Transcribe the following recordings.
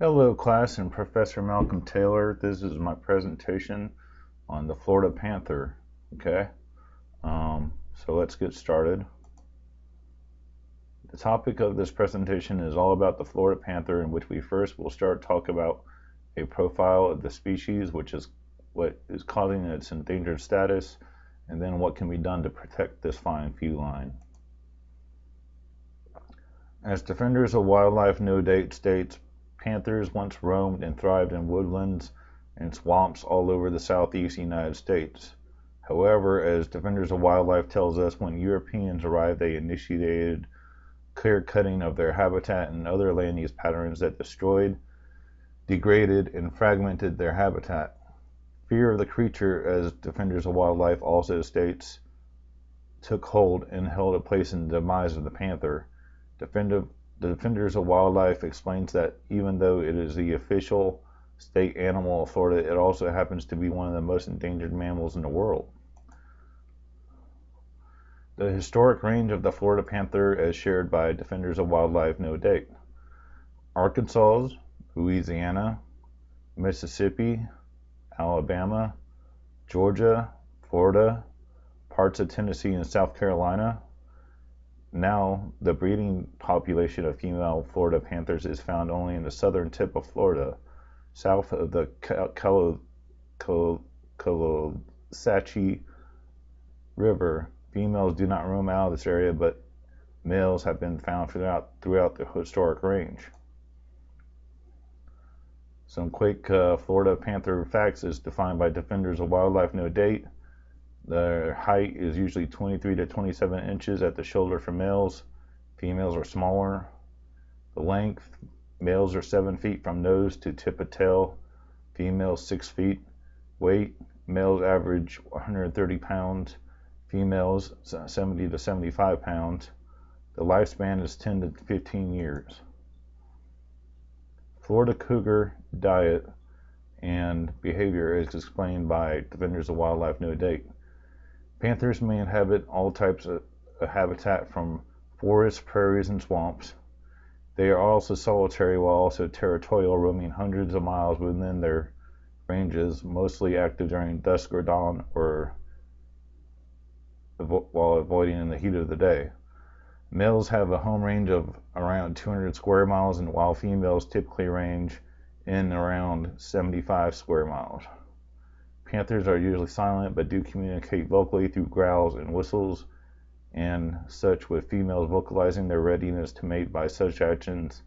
Hello class, and Professor Malcolm Taylor. This is my presentation on the Florida panther. Okay, so let's get started. The topic of this presentation is all about the Florida panther, in which we first will start talk about a profile of the species, which is what is causing its endangered status, and then what can be done to protect this fine feline. As Defenders of Wildlife No Date states, panthers once roamed and thrived in woodlands and swamps all over the southeast United States. However, as Defenders of Wildlife tells us, when Europeans arrived, they initiated clear-cutting of their habitat and other land use patterns that destroyed, degraded, and fragmented their habitat. Fear of the creature, as Defenders of Wildlife also states, took hold and held a place in the demise of the panther. The Defenders of Wildlife explains that even though it is the official state animal of Florida, it also happens to be one of the most endangered mammals in the world. The historic range of the Florida panther, as shared by Defenders of Wildlife No Date: Arkansas, Louisiana, Mississippi, Alabama, Georgia, Florida, parts of Tennessee and South Carolina. Now, the breeding population of female Florida panthers is found only in the southern tip of Florida, south of the Caloosahatchee River. Females do not roam out of this area, but males have been found throughout the historic range. Some quick Florida panther facts is defined by Defenders of Wildlife No Date. Their height is usually 23 to 27 inches at the shoulder for males. Females are smaller. The length: males are 7 feet from nose to tip of tail. Females 6 feet. Weight: males average 130 pounds. Females 70 to 75 pounds. The lifespan is 10 to 15 years. Florida cougar diet and behavior is explained by Defenders of Wildlife No Date. Panthers may inhabit all types of habitat, from forests, prairies, and swamps. They are also solitary while also territorial, roaming hundreds of miles within their ranges, mostly active during dusk or dawn or while avoiding in the heat of the day. Males have a home range of around 200 square miles, and while females typically range in around 75 square miles. Panthers are usually silent, but do communicate vocally through growls and whistles and such, with females vocalizing their readiness to mate by such actions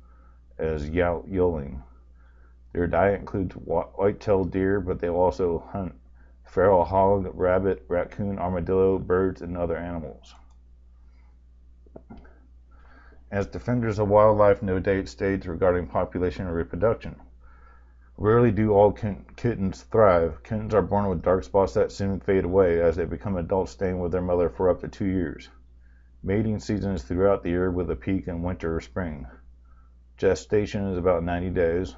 as yowling. Their diet includes white-tailed deer, but they also hunt feral hog, rabbit, raccoon, armadillo, birds, and other animals. As Defenders of Wildlife No Date states regarding population and reproduction, rarely do all kittens thrive. Kittens are born with dark spots that soon fade away as they become adults, staying with their mother for up to 2 years. Mating season is throughout the year, with a peak in winter or spring. Gestation is about 90 days.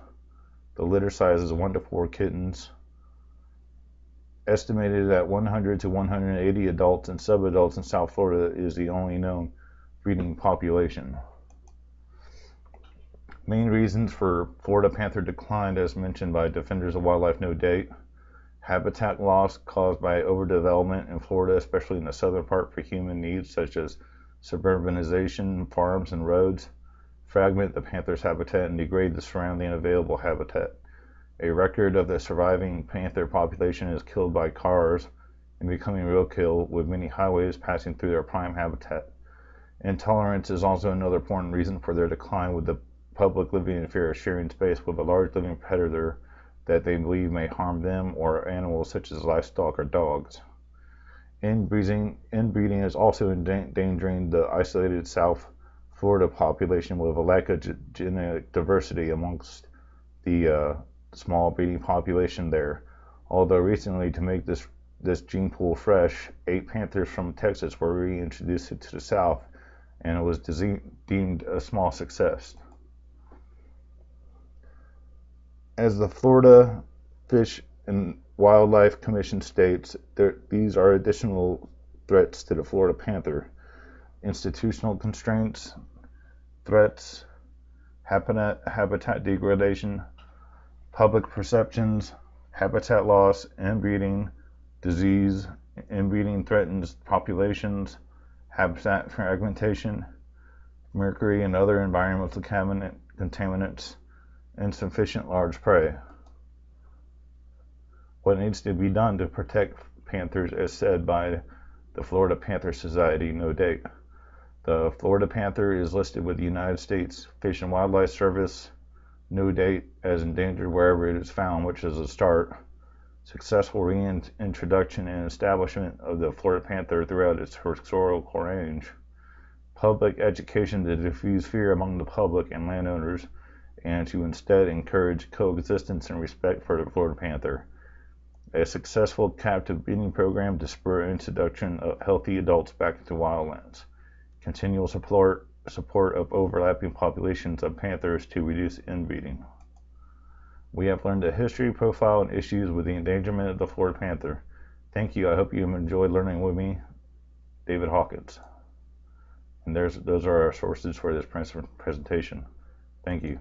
The litter size is 1 to 4 kittens. Estimated at 100 to 180 adults and subadults in South Florida is the only known breeding population. Main reasons for Florida panther decline, as mentioned by Defenders of Wildlife No Date: habitat loss caused by overdevelopment in Florida, especially in the southern part, for human needs such as suburbanization, farms, and roads, fragment the panther's habitat and degrade the surrounding available habitat. A record of the surviving panther population is killed by cars and becoming roadkill, with many highways passing through their prime habitat. Intolerance is also another important reason for their decline, with the public living in fear of sharing space with a large living predator that they believe may harm them or animals such as livestock or dogs. Inbreeding is also endangering the isolated South Florida population, with a lack of genetic diversity amongst the small breeding population there. Although recently, to make this gene pool fresh, 8 panthers from Texas were reintroduced to the South, and it was deemed a small success. As the Florida Fish and Wildlife Commission states, these are additional threats to the Florida panther: institutional constraints, threats, habitat degradation, public perceptions, habitat loss, inbreeding, disease, inbreeding threatens populations, habitat fragmentation, mercury and other environmental contaminants, insufficient large prey. What needs to be done to protect panthers, as said by the Florida Panther Society, no date. The Florida panther is listed with the United States Fish and Wildlife Service, no date, as endangered wherever it is found, which is a start. Successful reintroduction and establishment of the Florida panther throughout its historical range. Public education to diffuse fear among the public and landowners, and to instead encourage coexistence and respect for the Florida panther. A successful captive breeding program to spur introduction of healthy adults back into wildlands. Continual support of overlapping populations of panthers to reduce inbreeding. We have learned the history, profile, and issues with the endangerment of the Florida panther. Thank you. I hope you enjoyed learning with me, David Hawkins. And those are our sources for this presentation. Thank you.